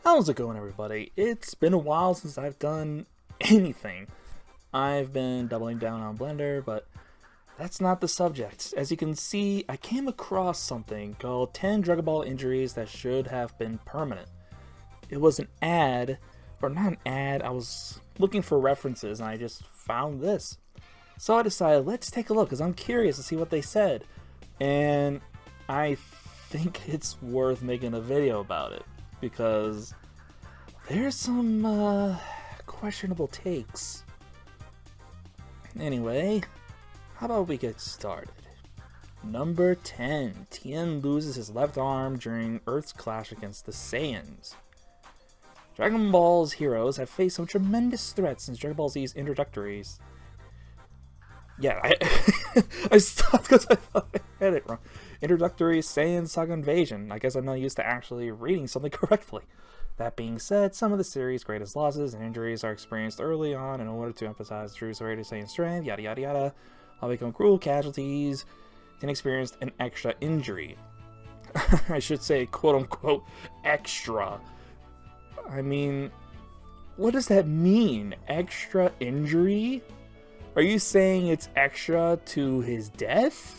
How's it going, everybody? It's been a while since I've done anything. I've been doubling down on Blender, but that's not the subject. As you can see, I came across something called 10 Dragon Ball injuries that should have been permanent. It was an ad, or not an ad, I was looking for references and I just found this. So I decided, let's take a look, because I'm curious to see what they said. And I think it's worth making a video about it, because there's some questionable takes. Anyway, how about we get started? Number 10. Tien loses his left arm during Earth's clash against the Saiyans. Dragon Ball's heroes have faced some tremendous threats since Dragon Ball Z's introductories. Yeah, I stopped because I thought I had it wrong. Introductory Saiyan Saga Invasion. I guess I'm not used to actually reading something correctly. That being said, some of the series' greatest losses and injuries are experienced early on in order to emphasize true severity, Saiyan strength, yada yada yada. While become cruel casualties can experience an extra injury. I should say, quote unquote, extra. I mean, what does that mean? Extra injury? Are you saying it's extra to his death?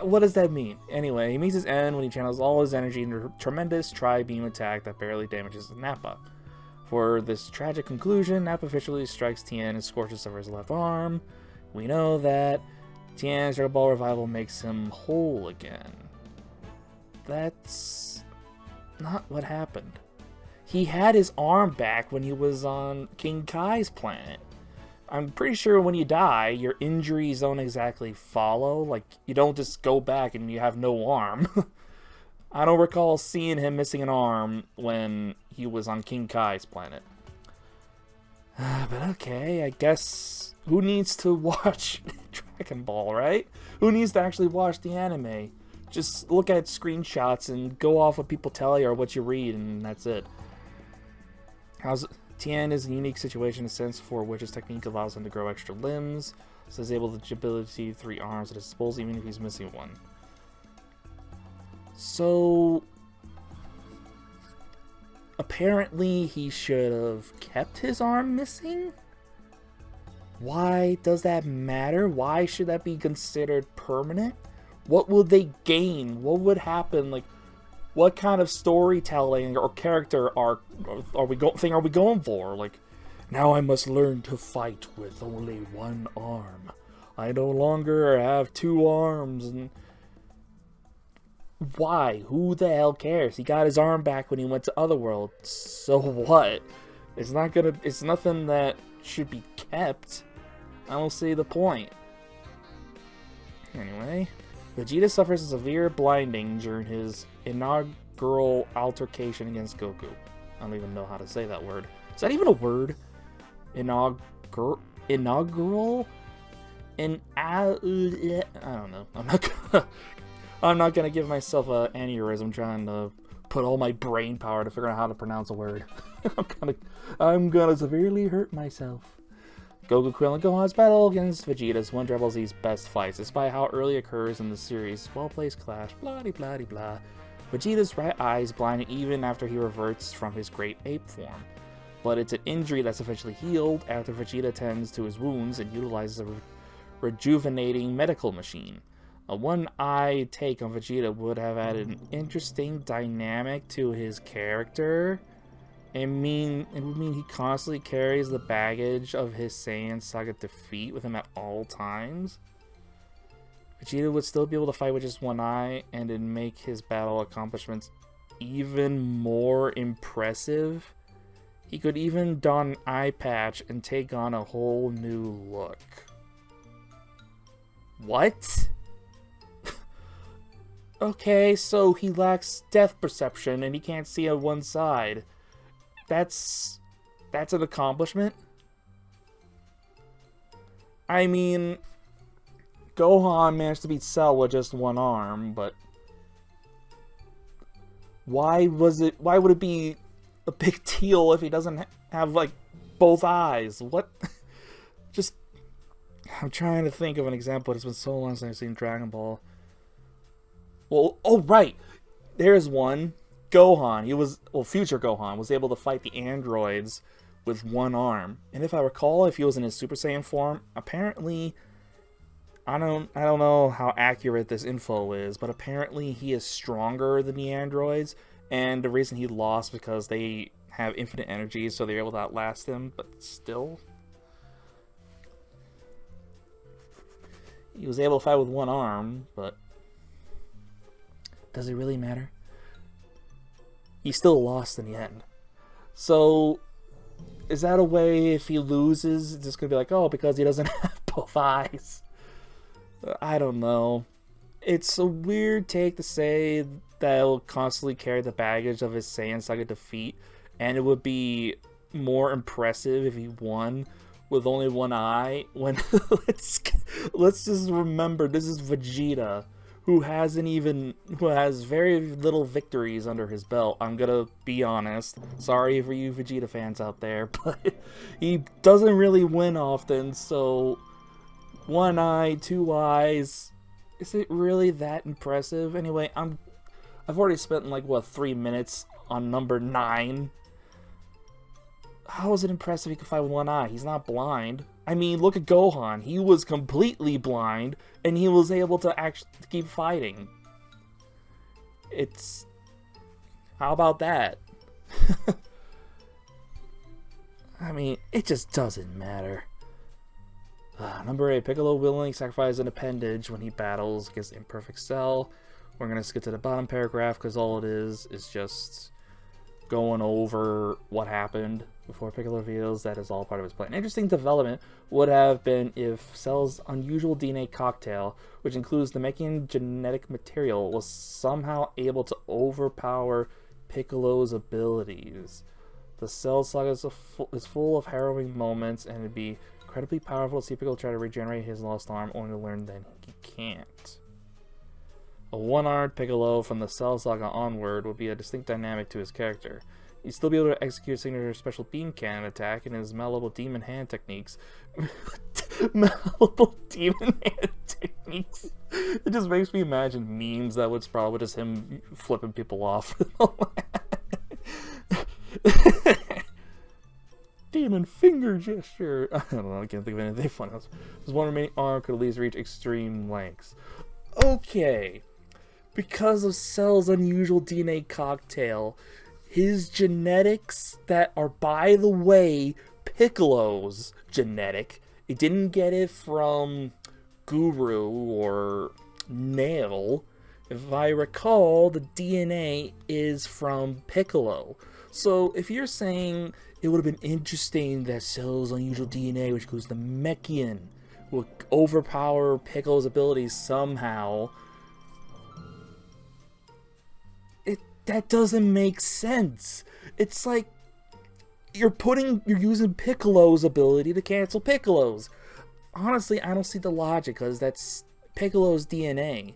What does that mean? Anyway, he meets his end when he channels all his energy into a tremendous tri-beam attack that barely damages Nappa. For this tragic conclusion, Nappa officially strikes Tien and scorches over his left arm. We know that Tien's Dragon Ball revival makes him whole again. That's not what happened. He had his arm back when he was on King Kai's planet. I'm pretty sure when you die, your injuries don't exactly follow. Like, you don't just go back and you have no arm. I don't recall seeing him missing an arm when he was on King Kai's planet. But okay, I guess who needs to watch Dragon Ball, right? Who needs to actually watch the anime? Just look at screenshots and go off what people tell you or what you read, and that's it. Tien is a unique situation in a sense for which his technique allows him to grow extra limbs, so he's able to ability 3 arms at his disposal even if he's missing one. So apparently he should have kept his arm missing? Why does that matter? Why should that be considered permanent? What will they gain? What would happen? Like, what kind of storytelling or character arc are we going for? Like, now I must learn to fight with only one arm. I no longer have 2 arms. And why? Who the hell cares? He got his arm back when he went to Otherworld. So what? It's nothing that should be kept. I don't see the point. Anyway, Vegeta suffers a severe blinding during his inaugural altercation against Goku. I don't even know how to say that word. Is that even a word? Inaugural? I don't know. I'm not gonna give myself an aneurysm trying to put all my brain power to figure out how to pronounce a word. I'm gonna severely hurt myself. Goku, Krillin, and Gohan's battle against Vegeta is one of Dragon Ball Z's best fights, despite how early it occurs in the series' well-placed clash, blah de blah de blah. Vegeta's right eye is blinded even after he reverts from his great ape form. But it's an injury that's eventually healed after Vegeta tends to his wounds and utilizes a rejuvenating medical machine. A one-eye take on Vegeta would have added an interesting dynamic to his character. It would mean he constantly carries the baggage of his Saiyan Saga defeat with him at all times. Vegeta would still be able to fight with just one eye, and it'd make his battle accomplishments even more impressive. He could even don an eye patch and take on a whole new look. What? Okay, so he lacks depth perception and he can't see on one side. That's an accomplishment? I mean, Gohan managed to beat Cell with just one arm, but why would it be a big deal if he doesn't have, like, both eyes? What? Just, I'm trying to think of an example. It's been so long since I've seen Dragon Ball. Well, oh, right. There's one. Gohan, future Gohan was able to fight the androids with one arm. And if I recall, if he was in his Super Saiyan form, apparently, I don't know how accurate this info is, but apparently he is stronger than the androids, and the reason he lost because they have infinite energy, so they're able to outlast him, but still. He was able to fight with one arm, but does it really matter? He still lost in the end. So, is that a way, if he loses, it's just going to be like, oh, because he doesn't have both eyes? I don't know. It's a weird take to say that he'll constantly carry the baggage of his Saiyan Saga defeat, and it would be more impressive if he won with only one eye. When let's just remember, this is Vegeta, who has very little victories under his belt. I'm gonna be honest. Sorry for you Vegeta fans out there, but he doesn't really win often, so one eye, two eyes, is it really that impressive? Anyway, I've already spent like, what, 3 minutes on number 9. How is it impressive he can fight with one eye? He's not blind. I mean, look at Gohan. He was completely blind, and he was able to actually keep fighting. How about that? I mean, it just doesn't matter. Number 8, Piccolo willingly sacrifices an appendage when he battles against Imperfect Cell. We're going to skip to the bottom paragraph because all it is just going over what happened before Piccolo reveals that is all part of his plan. An interesting development would have been if Cell's unusual DNA cocktail, which includes Namekian genetic material, was somehow able to overpower Piccolo's abilities. The Cell saga is full of harrowing moments, and it'd be incredibly powerful to see Piccolo try to regenerate his lost arm, only to learn that he can't. A one-armed Piccolo from the Cell Saga onward would be a distinct dynamic to his character. He'd still be able to execute a signature special beam cannon attack and his malleable demon hand techniques. Malleable demon hand techniques. It just makes me imagine memes that was probably just him flipping people off. Demon finger gesture. I don't know, I can't think of anything fun else. His one remaining arm could at least reach extreme lengths. Okay. Because of Cell's unusual DNA cocktail, his genetics that are, by the way, Piccolo's genetic. It didn't get it from Guru or Nail. If I recall, the DNA is from Piccolo. So if you're saying it would have been interesting that Cell's unusual DNA, which goes to Namekian, would overpower Piccolo's abilities somehow, that doesn't make sense. It's like you're using Piccolo's ability to cancel Piccolo's. Honestly, I don't see the logic, because that's Piccolo's DNA.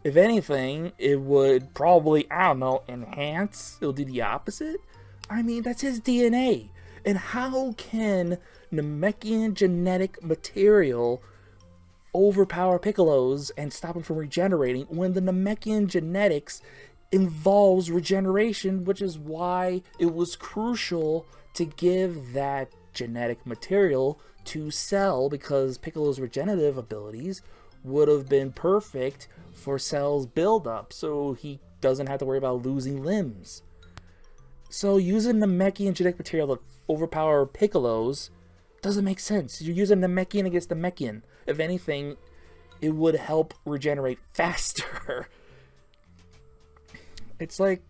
If anything, it would probably, I don't know, enhance. It'll do the opposite. I mean, that's his DNA. And how can Namekian genetic material overpower Piccolo's and stop him from regenerating when the Namekian genetics involves regeneration, which is why it was crucial to give that genetic material to Cell, because Piccolo's regenerative abilities would have been perfect for Cell's build-up, so he doesn't have to worry about losing limbs. So using Namekian genetic material to overpower Piccolo's doesn't make sense. You're using Namekian against Namekian. If anything, it would help regenerate faster. It's like,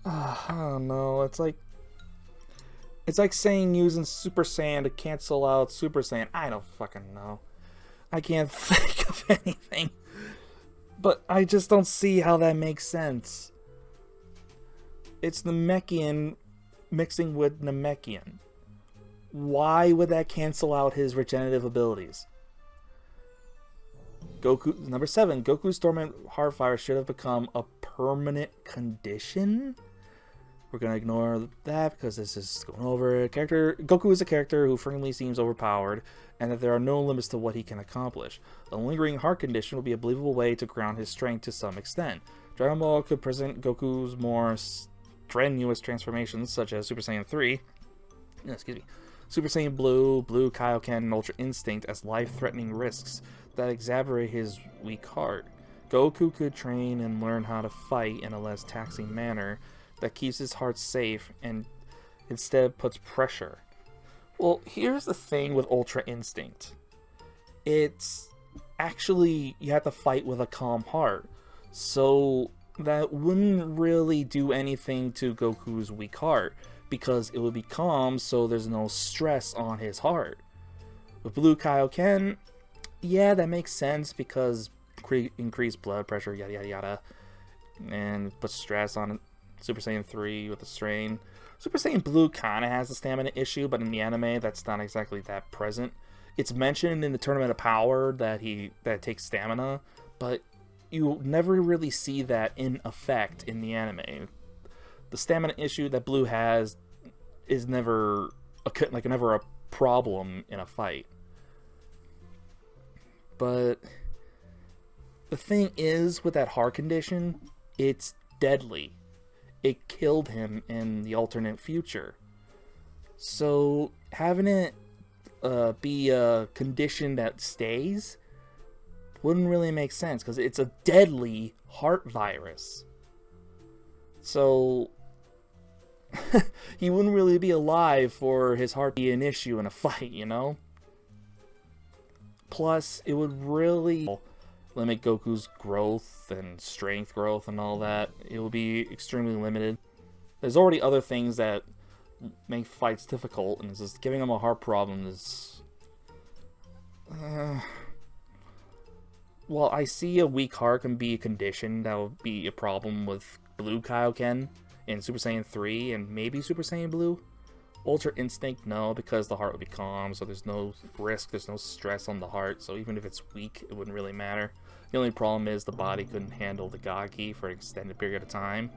I don't know, it's like saying using Super Saiyan to cancel out Super Saiyan. I don't fucking know. I can't think of anything. But I just don't see how that makes sense. It's Namekian mixing with Namekian. Why would that cancel out his regenerative abilities? Number 7, Goku's dormant Heartfire should have become a permanent condition. We're going to ignore that because this is going over. Goku is a character who frequently seems overpowered, and that there are no limits to what he can accomplish. The lingering heart condition will be a believable way to ground his strength to some extent. Dragon Ball could present Goku's more strenuous transformations, such as Super Saiyan 3, Super Saiyan Blue, Blue Kaioken, and Ultra Instinct as life-threatening risks that exacerbate his weak heart. Goku could train and learn how to fight in a less taxing manner that keeps his heart safe and instead puts pressure. Well, here's the thing with Ultra Instinct. It's actually, you have to fight with a calm heart. So that wouldn't really do anything to Goku's weak heart, because it would be calm, so there's no stress on his heart. With Blue Kaioken, yeah, that makes sense, because increased blood pressure, yada yada yada, and puts stress on Super Saiyan 3 with the strain. Super Saiyan Blue kind of has a stamina issue, but in the anime, that's not exactly that present. It's mentioned in the Tournament of Power that it takes stamina, but you never really see that in effect in the anime. The stamina issue that Blue has is never a problem in a fight. But the thing is, with that heart condition, it's deadly. It killed him in the alternate future. So having it be a condition that stays wouldn't really make sense, because it's a deadly heart virus. So he wouldn't really be alive for his heart to be an issue in a fight, you know? Plus, it would really limit Goku's growth and strength growth and all that. It will be extremely limited. There's already other things that make fights difficult, and it's just giving him a heart problem is... Well, I see a weak heart can be a condition that would be a problem with Blue Kaioken in Super Saiyan 3 and maybe Super Saiyan Blue. Ultra Instinct, no, because the heart would be calm, so there's no risk, there's no stress on the heart, so even if it's weak, it wouldn't really matter. The only problem is the body couldn't handle the God Ki for an extended period of time.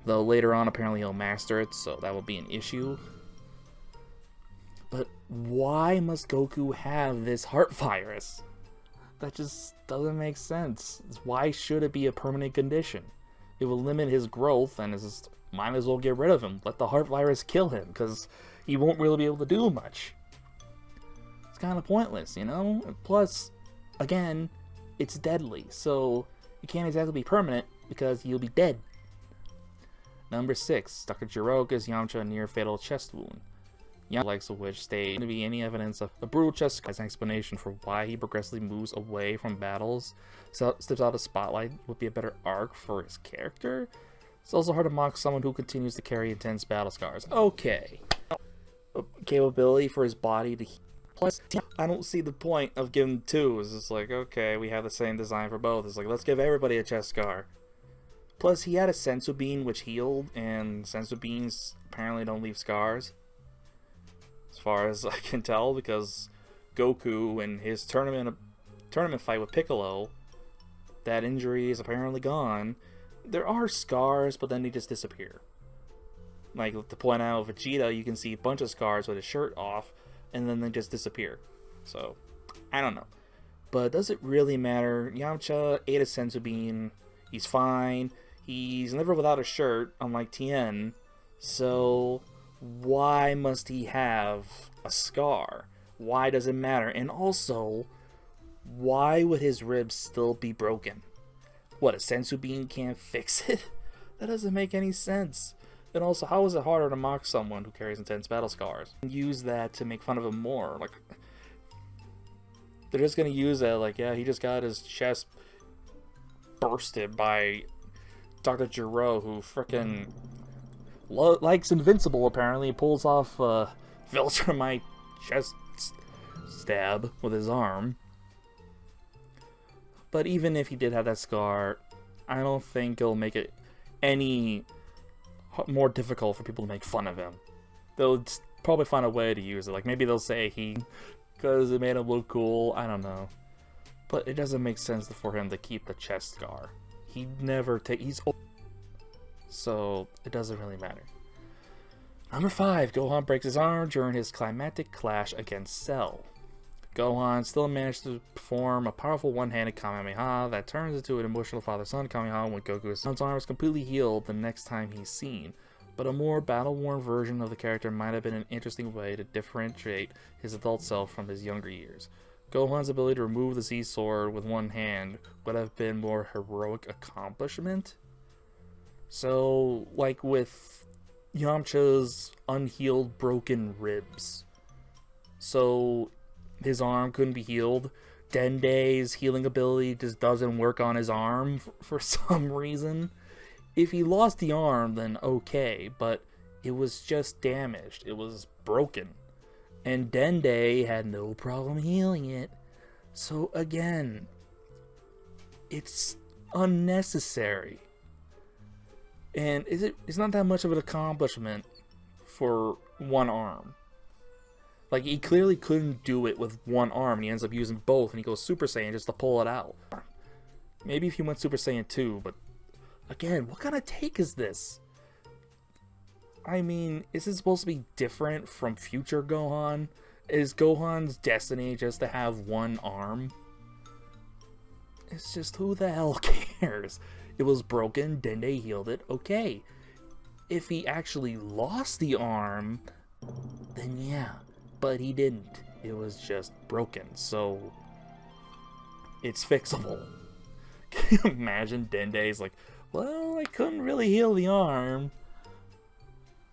Though later on, apparently he'll master it, so that will be an issue. But why must Goku have this heart virus? That just doesn't make sense. Why should it be a permanent condition? It will limit his growth, and it's just, might as well get rid of him. Let the heart virus kill him, because he won't really be able to do much. It's kind of pointless, you know? Plus, again, it's deadly, so it can't exactly be permanent, because he'll be dead. Number 6. Dr. Gero gives Yamcha a near-fatal chest wound. Yamcha likes of which states to be any evidence of a brutal chest as an explanation for why he progressively moves away from battles, steps out of spotlight would be a better arc for his character. It's also hard to mock someone who continues to carry intense battle scars. Okay. A capability for his body to heal. Plus, I don't see the point of giving 2. It's just like, okay, we have the same design for both. It's like, let's give everybody a chest scar. Plus, he had a sensu bean which healed, and sensu beans apparently don't leave scars. As far as I can tell, because Goku in his tournament fight with Piccolo, that injury is apparently gone. There are scars, but then they just disappear. Like, to point out, Vegeta, you can see a bunch of scars with his shirt off, and then they just disappear. So, I don't know. But does it really matter? Yamcha ate a sensu bean. He's fine. He's never without a shirt, unlike Tien. So, why must he have a scar? Why does it matter? And also, why would his ribs still be broken? What, a sensu bean can't fix it? That doesn't make any sense. And also, how is it harder to mock someone who carries intense battle scars? And use that to make fun of him more. Like, they're just gonna use that, like, yeah, he just got his chest bursted by Dr. Gero, who frickin' likes Invincible, apparently. He pulls off Viltrumite chest stab with his arm. But even if he did have that scar, I don't think it'll make it any more difficult for people to make fun of him. They'll probably find a way to use it. Like, maybe they'll say because it made him look cool. I don't know. But it doesn't make sense for him to keep the chest scar. He's old. So, it doesn't really matter. Number 5. Gohan breaks his arm during his climactic clash against Cell. Gohan still managed to perform a powerful one-handed Kamehameha that turns into an emotional father-son Kamehameha when Goku's arm is completely healed the next time he's seen. But a more battle-worn version of the character might have been an interesting way to differentiate his adult self from his younger years. Gohan's ability to remove the Z-Sword with one hand would have been more heroic accomplishment. So, like with Yamcha's unhealed broken ribs. So his arm couldn't be healed. Dende's healing ability just doesn't work on his arm for some reason. If he lost the arm, then okay, but it was just damaged. It was broken. And Dende had no problem healing it. So again, it's unnecessary. And it's not that much of an accomplishment for one arm. Like, he clearly couldn't do it with one arm, and he ends up using both, and he goes Super Saiyan just to pull it out. Maybe if he went Super Saiyan 2, but again, what kind of take is this? I mean, is it supposed to be different from future Gohan? Is Gohan's destiny just to have one arm? It's just, who the hell cares? It was broken, Dende healed it, okay. If he actually lost the arm, then yeah. But he didn't. It was just broken, so it's fixable. Can you imagine Dende's like, well, I couldn't really heal the arm.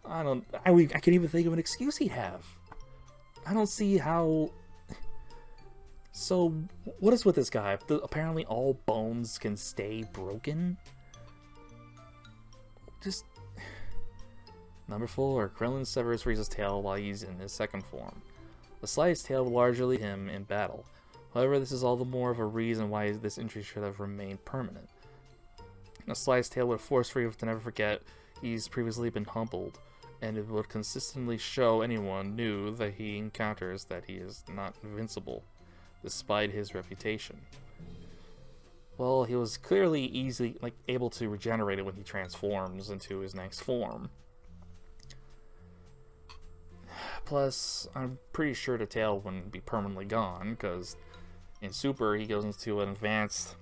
I can't even think of an excuse he'd have. I don't see how. So, what is with this guy? Apparently all bones can stay broken? Just. Number 4. Krillin severs Frieza's tail while he's in his second form. The sliced tail will largely him in battle. However, this is all the more of a reason why this injury should have remained permanent. A sliced tail would force Frieza to never forget he's previously been humbled, and it would consistently show anyone new that he encounters that he is not invincible, despite his reputation. Well, he was clearly easily able to regenerate it when he transforms into his next form. Plus, I'm pretty sure the tail wouldn't be permanently gone, because in Super, he goes into an advanced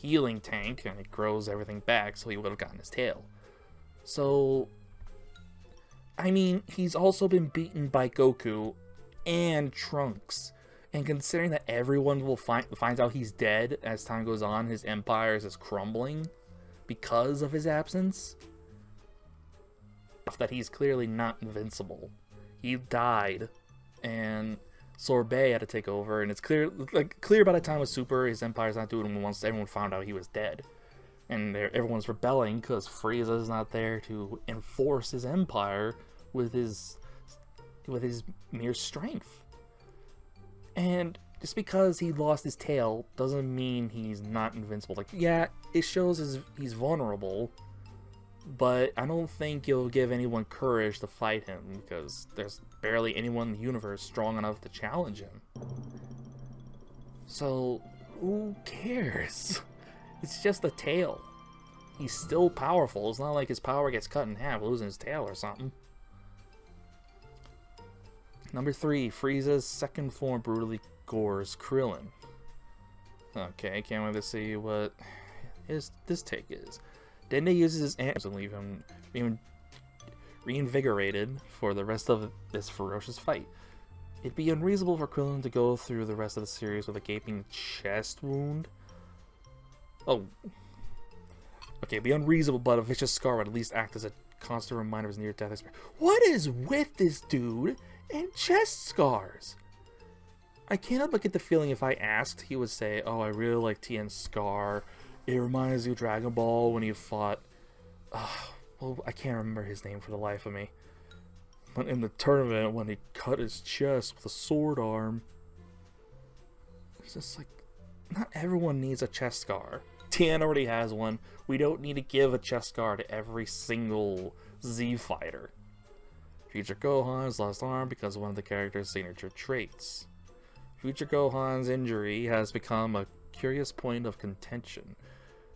healing tank, and it grows everything back, so he would have gotten his tail. So, I mean, he's also been beaten by Goku and Trunks, and considering that everyone will finds out he's dead as time goes on, his empire is just crumbling because of his absence, that he's clearly not invincible. He died, and Sorbet had to take over, and it's clear by the time of Super, his empire's not doing it once everyone found out he was dead. And everyone's rebelling because Frieza's not there to enforce his empire with his mere strength. And just because he lost his tail doesn't mean he's not invincible. Like, yeah, it shows he's vulnerable, but I don't think it'll give anyone courage to fight him, because there's barely anyone in the universe strong enough to challenge him. So, who cares? It's just a tail. He's still powerful. It's not like his power gets cut in half, losing his tail or something. Number 3, Frieza's second form brutally gores Krillin. Okay, can't wait to see what this take is. Dende uses his arms and leave him reinvigorated for the rest of this ferocious fight. It'd be unreasonable for Krillin to go through the rest of the series with a gaping chest wound. Oh. Okay, it'd be unreasonable, but a vicious scar would at least act as a constant reminder of his near-death experience. What is with this dude and chest scars? I can't help but get the feeling if I asked, he would say, oh, I really like Tien's scar. It reminds you of Dragon Ball when he fought... well, I can't remember his name for the life of me. But in the tournament, when he cut his chest with a sword arm. It's just like, not everyone needs a chest scar. Tien already has one. We don't need to give a chest scar to every single Z fighter. Future Gohan's lost arm because of one of the character's signature traits. Future Gohan's injury has become a curious point of contention,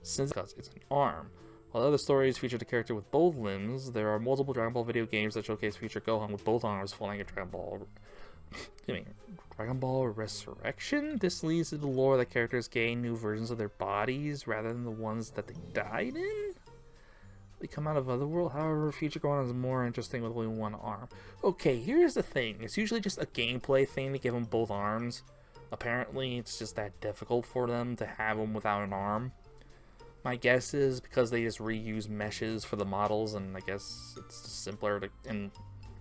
since it's an arm. While other stories feature the character with both limbs, there are multiple Dragon Ball video games that showcase Future Gohan with both arms following a Dragon Ball excuse me, Dragon Ball Resurrection? This leads to the lore that characters gain new versions of their bodies rather than the ones that they died in? They come out of Otherworld, however, future Gohan is more interesting with only one arm. Okay, here's the thing. It's usually just a gameplay thing to give them both arms. Apparently, it's just that difficult for them to have them without an arm. My guess is because they just reuse meshes for the models, and I guess it's just simpler and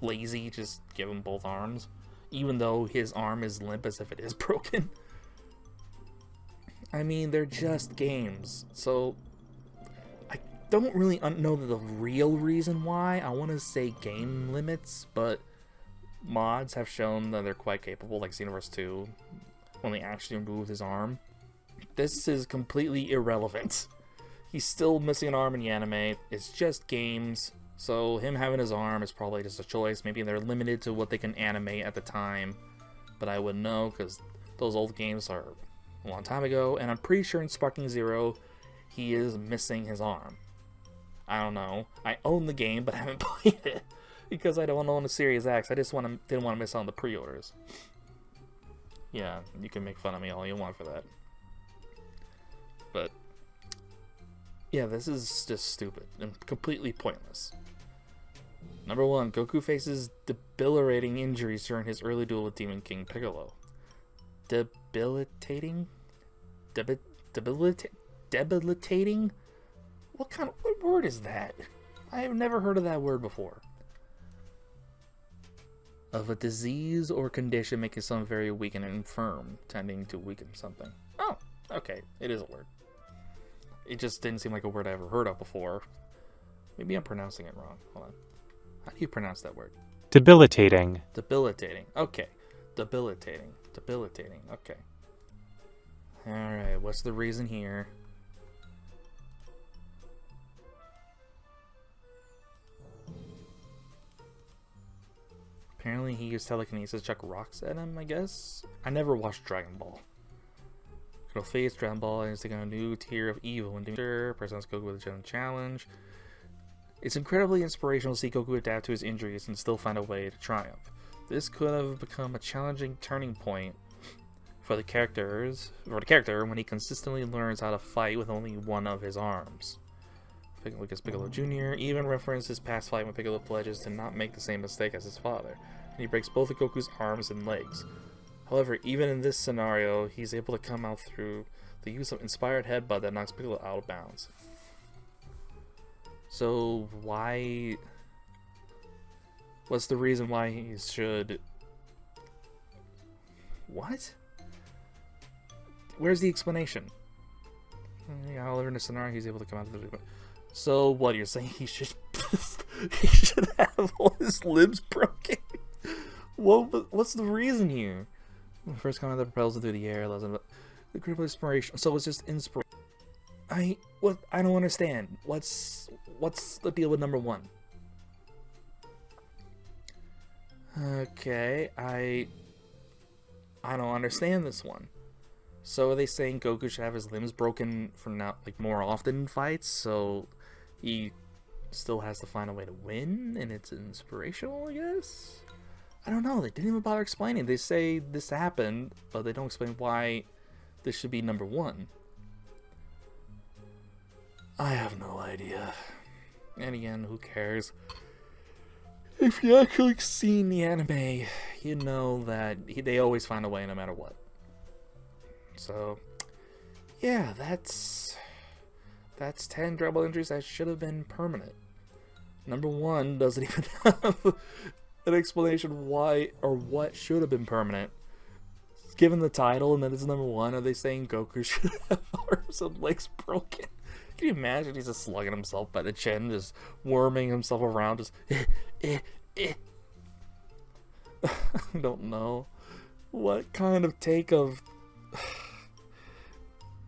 lazy, just give him both arms. Even though his arm is limp as if it is broken. I mean, they're just games, so I don't really know the real reason why. I want to say game limits, but mods have shown that they're quite capable, like Xenoverse 2, when they actually remove his arm. This is completely irrelevant. He's still missing an arm in the anime. It's just games. So him having his arm is probably just a choice. Maybe they're limited to what they can animate at the time. But I wouldn't know because those old games are a long time ago. And I'm pretty sure in Sparking Zero, he is missing his arm. I don't know. I own the game, but I haven't played it. Because I don't own the Series X. I just didn't want to miss out on the pre-orders. Yeah, you can make fun of me all you want for that. But yeah, this is just stupid and completely pointless. Number 1, Goku faces debilitating injuries during his early duel with Demon King Piccolo. Debilitating? Debilitating? What word is that? I have never heard of that word before. Of a disease or condition making someone very weak and infirm, tending to weaken something. Oh, okay, it is a word. It just didn't seem like a word I ever heard of before. Maybe I'm pronouncing it wrong. Hold on. How do you pronounce that word? Debilitating. Debilitating. Okay. Debilitating. Debilitating. Okay. Alright, what's the reason here? Apparently he used telekinesis to chuck rocks at him, I guess? I never watched Dragon Ball. It'll face Dragon Ball and is taking a new tier of evil and presents Goku with a general challenge. It's incredibly inspirational to see Goku adapt to his injuries and still find a way to triumph. This could have become a challenging turning point for the character when he consistently learns how to fight with only one of his arms. Lucas Piccolo Jr. even referenced his past fight when Piccolo pledges to not make the same mistake as his father, and he breaks both of Goku's arms and legs. However, even in this scenario, he's able to come out through the use of inspired headbutt that knocks Piccolo out of bounds. So why? What's the reason why he should? What? Where's the explanation? However, in this scenario, he's able to come out through the. So what? You're saying he should he should have all his limbs broken? What's the reason here? The first comment that propels it through the air allows the critical inspiration. So it's just inspiration. I don't understand. What's the deal with number 1? Okay, I don't understand this one. So are they saying Goku should have his limbs broken from now, like more often in fights, so he still has to find a way to win, and it's inspirational, I guess? I don't know. They didn't even bother explaining. They say this happened, but they don't explain why this should be number 1. I have no idea. And again, who cares? If you actually seen the anime, you know that they always find a way no matter what. So, yeah, that's 10 Dragon injuries that should have been permanent. Number 1 doesn't even have an explanation why or what should have been permanent. Given the title and that it's number 1, are they saying Goku should have arms and legs broken? Can you imagine he's just slugging himself by the chin, just worming himself around, just I don't know. What kind of take of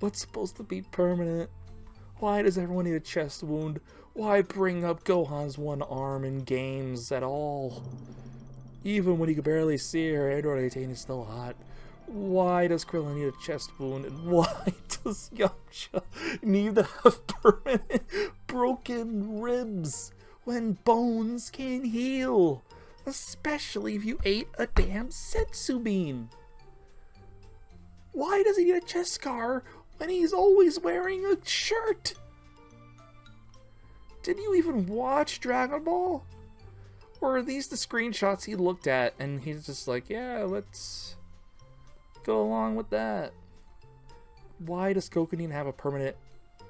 what's supposed to be permanent? Why does everyone need a chest wound? Why bring up Gohan's one arm in games at all? Even when you can barely see her, Android 18 is still hot. Why does Krillin need a chest wound? And why does Yamcha need to have permanent broken ribs when bones can heal? Especially if you ate a damn sensu bean. Why does he need a chest scar when he's always wearing a shirt? Did you even watch Dragon Ball? Or are these the screenshots he looked at and he's just like, yeah, let's go along with that? Why does Kokunin have a permanent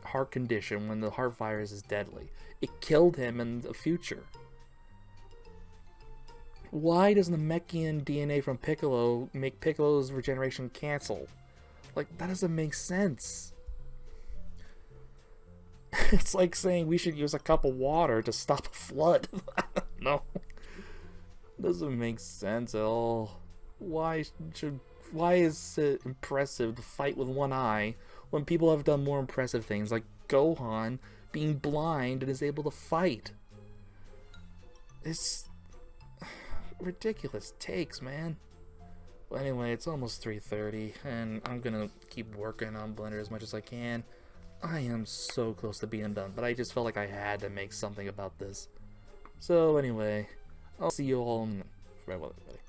heart condition when the heart virus is deadly? It killed him in the future. Why does the Namekian DNA from Piccolo make Piccolo's regeneration cancel? Like, that doesn't make sense. It's like saying we should use a cup of water to stop a flood. No. Doesn't make sense at all. Why is it impressive to fight with one eye when people have done more impressive things like Gohan being blind and is able to fight? It's ridiculous takes, man. Well, anyway, it's almost 3:30 and I'm gonna keep working on Blender as much as I can. I am so close to being done, but I just felt like I had to make something about this. So anyway, I'll see you all in... Farewell, everybody.